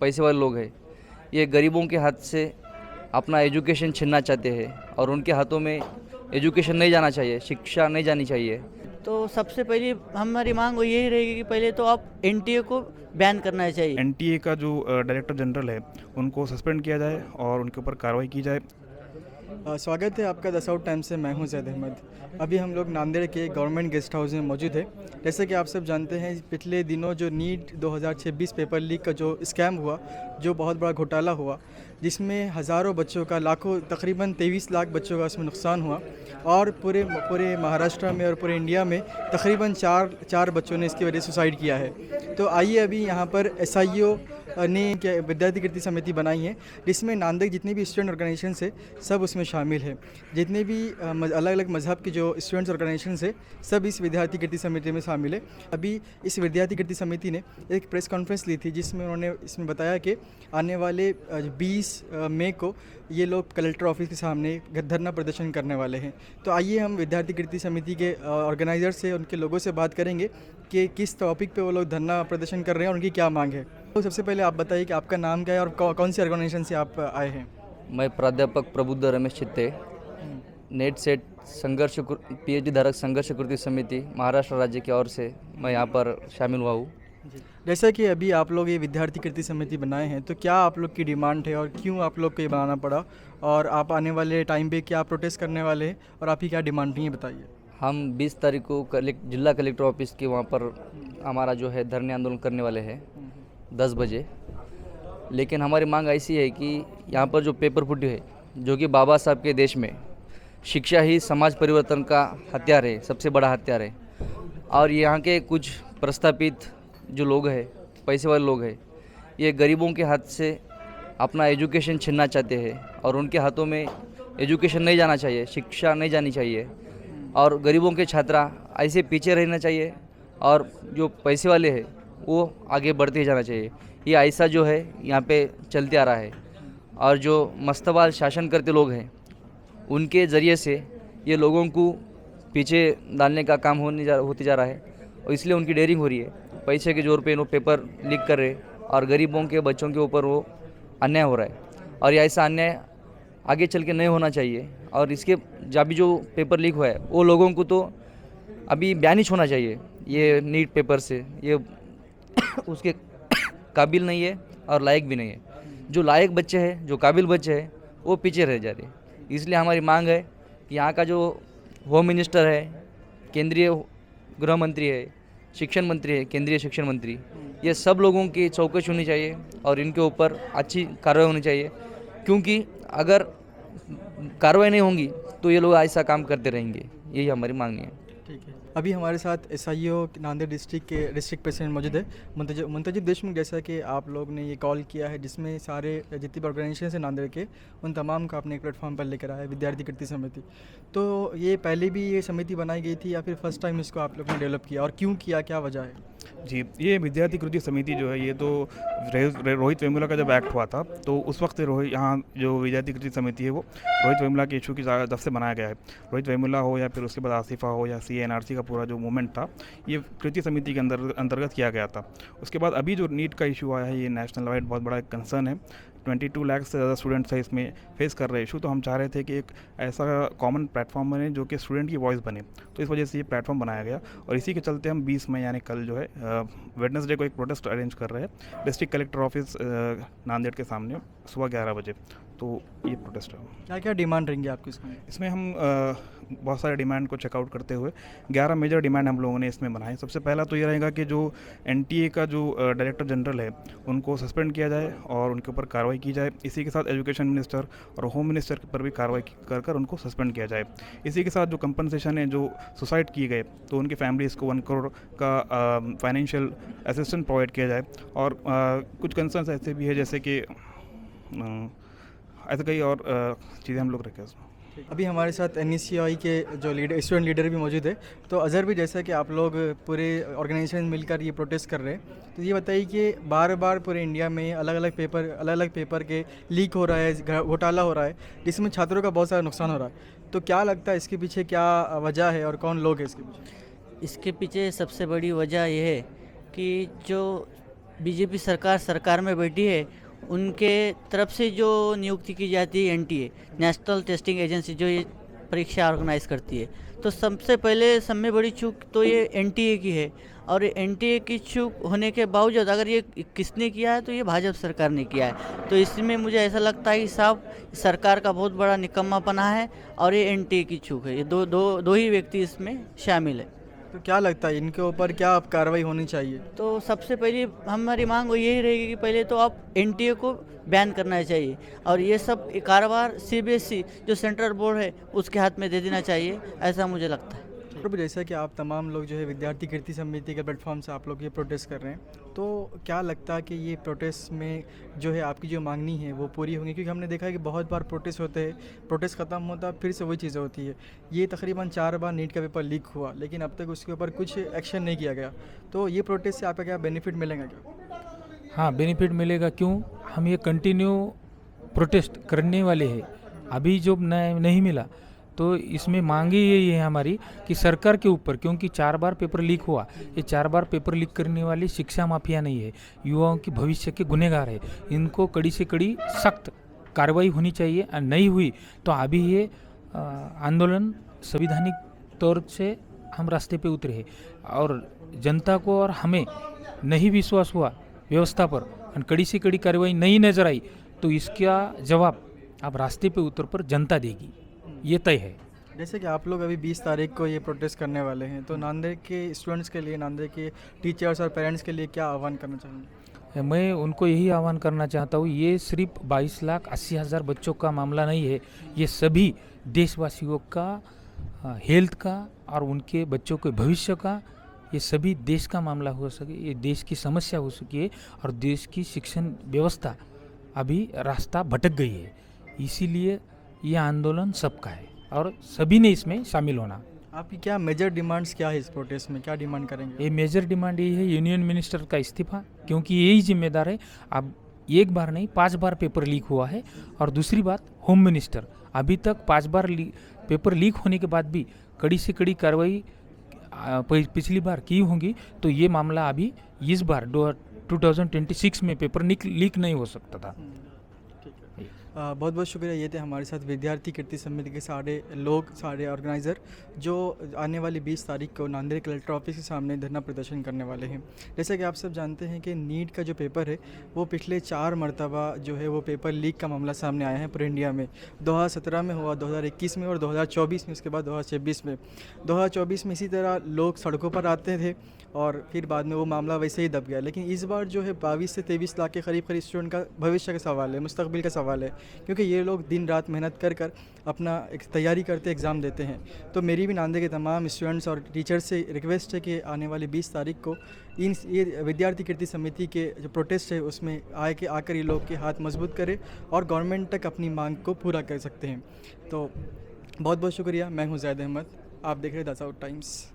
पैसे वाले लोग हैं, ये गरीबों के हाथ से अपना एजुकेशन छीनना चाहते हैं और उनके हाथों में एजुकेशन नहीं जाना चाहिए, शिक्षा नहीं जानी चाहिए। तो सबसे पहली हमारी मांग वो यही रहेगी कि पहले तो आप एनटीए को बैन करना चाहिए। एनटीए का जो डायरेक्टर जनरल है उनको सस्पेंड किया जाए और उनके ऊपर कार्रवाई की जाए। स्वागत है आपका द साउथ टाइम्स से। मैं हूं जैद अहमद। अभी हम लोग नांदेड़ के गवर्नमेंट गेस्ट हाउस में मौजूद है। जैसे कि आप सब जानते हैं, पिछले दिनों जो नीट 2026 पेपर लीक का जो स्कैम हुआ, जो बहुत बड़ा घोटाला हुआ, जिसमें हज़ारों बच्चों का, लाखों, तकरीबन 23 लाख बच्चों का उसमें नुकसान हुआ और पूरे पूरे महाराष्ट्र में और पूरे इंडिया में तकरीबन चार बच्चों ने इसकी वजह से सुसाइड किया है। तो आइए अभी यहाँ पर एसआईओ ने क्या विद्यार्थी कृति समिति बनाई है, जिसमें नांदेड़ जितने भी स्टूडेंट ऑर्गेनाइजेशन है सब उसमें शामिल है। जितने भी अलग अलग मज़हब के जो स्टूडेंट्स ऑर्गेनाइजेशन है सब इस विद्यार्थी कृति समिति में शामिल है। अभी इस विद्यार्थी कृति समिति ने एक प्रेस कॉन्फ्रेंस ली थी, जिसमें उन्होंने इसमें बताया कि आने वाले 20 मई को ये लोग कलेक्टर ऑफिस के सामने धरना प्रदर्शन करने वाले हैं। तो आइए हम विद्यार्थी कृति समिति के ऑर्गेनाइजर से, उनके लोगों से बात करेंगे कि किस टॉपिक पे वो लोग धरना प्रदर्शन कर रहे हैं और उनकी क्या मांग है। तो सबसे पहले आप बताइए कि आपका नाम क्या है और कौन सी ऑर्गेनाइजेशन से आप आए हैं। मैं प्राध्यापक प्रबुद्ध रमेश चित्ते, नेट सेट पीएचडी धारक संघर्ष कृति समिति महाराष्ट्र राज्य की ओर से मैं यहाँ पर शामिल हुआ हूँ। जैसा कि अभी आप लोग ये विद्यार्थी कृति समिति बनाए हैं, तो क्या आप लोग की डिमांड है और क्यों आप लोग को ये बनाना पड़ा, और आप आने वाले टाइम पे क्या प्रोटेस्ट करने वाले हैं और आपकी क्या डिमांड है, बताइए। हम 20 तारीख को जिला कलेक्टर ऑफिस के वहाँ पर हमारा जो है धरने आंदोलन करने वाले हैं 10 बजे। लेकिन हमारी मांग ऐसी है कि यहाँ पर जो पेपर फुटी है, जो कि बाबा साहब के देश में शिक्षा ही समाज परिवर्तन का हथियार है, सबसे बड़ा हथियार है, और यहाँ के कुछ प्रस्थापित जो लोग हैं, पैसे वाले लोग हैं, ये गरीबों के हाथ से अपना एजुकेशन छीनना चाहते हैं और उनके हाथों में एजुकेशन नहीं जाना चाहिए, शिक्षा नहीं जानी चाहिए, और गरीबों के छात्रा ऐसे पीछे रहना चाहिए और जो पैसे वाले हैं वो आगे बढ़ते जाना चाहिए। ये ऐसा जो है यहाँ पे चलते आ रहा है, और जो मस्तवाल शासन करते लोग हैं उनके ज़रिए से ये लोगों को पीछे डालने का काम होते जा रहा है, और इसलिए उनकी डेयरिंग हो रही है। पैसे के जोर पे वो पेपर लीक कर रहे और गरीबों के बच्चों के ऊपर वो अन्याय हो रहा है, और ये ऐसा अन्याय आगे चल के नहीं होना चाहिए। और इसके जब भी जो पेपर लीक हुआ है वो लोगों को तो अभी बैनिश होना चाहिए ये नीट पेपर से। ये उसके काबिल नहीं है और लायक भी नहीं है। जो लायक बच्चे हैं, जो काबिल बच्चे हैं, वो पीछे रह जा रहे हैं। इसलिए हमारी मांग है कि यहाँ का जो होम मिनिस्टर है, केंद्रीय गृह मंत्री है, शिक्षण मंत्री है, केंद्रीय शिक्षण मंत्री, ये सब लोगों की चौकस होनी चाहिए और इनके ऊपर अच्छी कार्रवाई होनी चाहिए, क्योंकि अगर कार्रवाई नहीं होंगी तो ये लोग ऐसा काम करते रहेंगे। यही हमारी मांग है। ठीक है। अभी हमारे साथ एसआईओ नांदेड़ डिस्ट्रिक्ट के डिस्ट्रिक्ट प्रेसिडेंट मौजूद है, मुंतजिब देशमुख। जैसा कि आप लोग ने ये कॉल किया है, जिसमें सारे जितने भी ऑर्गेनाइजेशन हैं नांदेड़ के, उन तमाम को आपने एक प्लेटफॉर्म पर लेकर आया है, विद्यार्थी कृति समिति। तो ये पहले भी ये समिति बनाई गई थी या फिर फर्स्ट टाइम इसको आप लोग ने डेवलप किया, और क्यों किया, क्या वजह है? जी, ये विद्यार्थी कृति समिति जो है, ये तो रोहित वेमुला का जब एक्ट हुआ था तो उस वक्त से यहाँ जो विद्यार्थी कृति समिति है वो रोहित वेमुला के इशू की जब से बनाया गया है। रोहित वेमुला हो या फिर उसके बाद आसिफा हो या CA/NRC का पूरा जो मूवमेंट था, ये कृति समिति के अंतर्गत किया गया था। उसके बाद अभी जो नीट का इशू आया है, ये नेशनल वाइड बहुत बड़ा एक कंसर्न है। 22 लाख से ज़्यादा स्टूडेंट्स है इसमें फेस कर रहे इशू। तो हम चाह रहे थे कि एक ऐसा कॉमन प्लेटफॉर्म बने जो कि स्टूडेंट की वॉइस बने, तो इस वजह से ये प्लेटफॉर्म बनाया गया। और इसी के चलते हम 20 मई यानी कल जो है वेडनेसडे को एक प्रोटेस्ट अरेंज कर रहे हैं डिस्ट्रिक्ट कलेक्टर ऑफिस नांदेड़ के सामने सुबह 11 बजे। तो ये प्रोटेस्ट है। क्या क्या डिमांड रहेंगी आपकी इसमें हम बहुत सारे डिमांड को चेकआउट करते हुए 11 मेजर डिमांड हम लोगों ने इसमें बनाए। सबसे पहला तो ये रहेगा कि जो एनटीए का जो डायरेक्टर जनरल है उनको सस्पेंड किया जाए और उनके ऊपर कार्रवाई की जाए। इसी के साथ एजुकेशन मिनिस्टर और होम मिनिस्टर पर भी कार्रवाई कर उनको सस्पेंड किया जाए। इसी के साथ जो कंपनसेशन है जो सुसाइड किए गए तो उनकी फैमिलीज़ को 1 करोड़ का फाइनेंशियल असिस्टेंस प्रोवाइड किया जाए। और कुछ कंसर्न्स ऐसे भी है जैसे कि ऐसे कई और चीज़ें हम लोग रखे उसमें। अभी हमारे साथ NSCI के जो स्टूडेंट लीडर भी मौजूद है। तो अज़हर भी, जैसा कि आप लोग पूरे ऑर्गेनाइजेशन मिलकर ये प्रोटेस्ट कर रहे हैं, तो ये बताइए कि बार बार पूरे इंडिया में अलग अलग पेपर के लीक हो रहा है, घोटाला हो रहा है, जिसमें छात्रों का बहुत सारा नुकसान हो रहा है। तो क्या लगता है इसके पीछे क्या वजह है और कौन लोग हैं इसके पीछे? इसके पीछे सबसे बड़ी वजह यह है कि जो बीजेपी सरकार में बैठी है, उनके तरफ से जो नियुक्ति की जाती है एनटीए, नेशनल टेस्टिंग एजेंसी, जो ये परीक्षा ऑर्गेनाइज करती है, तो सबसे पहले सब में बड़ी चूक तो ये एनटीए की है। और एनटीए की चूक होने के बावजूद अगर ये किसने किया है तो ये भाजपा सरकार ने किया है। तो इसमें मुझे ऐसा लगता है कि साहब सरकार का बहुत बड़ा निकम्मापना है और ये एनटीए की चूक है। ये दो ही व्यक्ति इसमें शामिल है। तो क्या लगता है इनके ऊपर क्या अब कार्रवाई होनी चाहिए? तो सबसे पहले हमारी मांग यही रहेगी कि पहले तो आप एनटीए को बैन करना चाहिए और ये सब कारोबार सीबीएसई जो सेंट्रल बोर्ड है उसके हाथ में दे देना चाहिए, ऐसा मुझे लगता है। तो जैसा कि आप तमाम लोग जो है विद्यार्थी कृति समिति के प्लेटफॉर्म से आप लोग ये प्रोटेस्ट कर रहे हैं, तो क्या लगता है कि ये प्रोटेस्ट में जो है आपकी जो मांगनी है वो पूरी होंगी? क्योंकि हमने देखा है कि बहुत बार प्रोटेस्ट होते हैं, प्रोटेस्ट ख़त्म होता है फिर से वही चीज़ें होती है। ये तकरीबन 4 बार नीट का पेपर लीक हुआ लेकिन अब तक उसके ऊपर कुछ एक्शन नहीं किया गया। तो ये प्रोटेस्ट से आपका क्या बेनिफिट मिलेगा क्या? हाँ, बेनिफिट मिलेगा। क्यों? हम ये कंटिन्यू प्रोटेस्ट करने वाले हैं। अभी जो नहीं मिला तो इसमें मांगे यही है हमारी कि सरकार के ऊपर, क्योंकि 4 बार पेपर लीक हुआ, ये 4 बार पेपर लीक करने वाली शिक्षा माफिया नहीं है, युवाओं के भविष्य के गुनहगार है। इनको कड़ी से कड़ी सख्त कार्रवाई होनी चाहिए और नहीं हुई तो अभी ये आंदोलन संवैधानिक तौर से हम रास्ते पे उतरे हैं और जनता को और हमें नहीं विश्वास हुआ व्यवस्था पर और कड़ी से कड़ी कार्रवाई नहीं नजर आई तो इसका जवाब अब रास्ते पे उतर पर जनता देगी, ये तय है। जैसे कि आप लोग अभी 20 तारीख को ये प्रोटेस्ट करने वाले हैं, तो नांदेड़ के स्टूडेंट्स के लिए, नांदेड़ के टीचर्स और पेरेंट्स के लिए क्या आह्वान करना चाहेंगे? मैं उनको यही आह्वान करना चाहता हूँ, ये सिर्फ 22,80,000 बच्चों का मामला नहीं है, ये सभी देशवासियों का हेल्थ का और उनके बच्चों के भविष्य का, ये सभी देश का मामला हो सके, ये देश की समस्या हो सके है और देश की शिक्षण व्यवस्था अभी रास्ता भटक गई है। इसीलिए ये आंदोलन सबका है और सभी ने इसमें शामिल होना। आपकी क्या मेजर डिमांड्स क्या है इस प्रोटेस्ट में, क्या डिमांड करेंगे? ये मेजर डिमांड यही है, यूनियन मिनिस्टर का इस्तीफा, क्योंकि यही जिम्मेदार है। अब एक बार नहीं 5 बार पेपर लीक हुआ है। और दूसरी बात, होम मिनिस्टर अभी तक 5 बार पेपर लीक होने के बाद भी कड़ी से कड़ी कार्रवाई पिछली बार की होंगी तो ये मामला अभी इस बार 2026 में पेपर लीक नहीं हो सकता था। बहुत बहुत शुक्रिया। ये थे हमारे साथ विद्यार्थी कृति समिति के सारे लोग, सारे ऑर्गेनाइज़र जो आने वाली 20 तारीख को नांदेड़ कलेक्टर ऑफिस के सामने धरना प्रदर्शन करने वाले हैं। जैसे कि आप सब जानते हैं कि नीट का जो पेपर है वो पिछले 4 मरतबा जो है वो पेपर लीक का मामला सामने आया है पूरे इंडिया में। 2017 में हुआ, 2021 में और 2024 में, उसके बाद 2026 में। 2024 में इसी तरह लोग सड़कों पर आते थे और फिर बाद में वो मामला वैसे ही दब गया। लेकिन इस बार जो है 22 से 23 लाख के करीब स्टूडेंट का भविष्य का सवाल है, मुस्तकबिल का सवाल है, क्योंकि ये लोग दिन रात मेहनत कर अपना एक तैयारी करते एग्ज़ाम देते हैं। तो मेरी भी नांदेड़ के तमाम स्टूडेंट्स और टीचर्स से रिक्वेस्ट है कि आने वाली 20 तारीख को ये विद्यार्थी कृति समिति के जो प्रोटेस्ट है उसमें आकर ये लोग के हाथ मजबूत करें और गवर्नमेंट तक अपनी मांग को पूरा कर सकते हैं। तो बहुत बहुत शुक्रिया। मैं हूँ ज़ैद अहमद, आप देख रहे हैं द साउथ टाइम्स।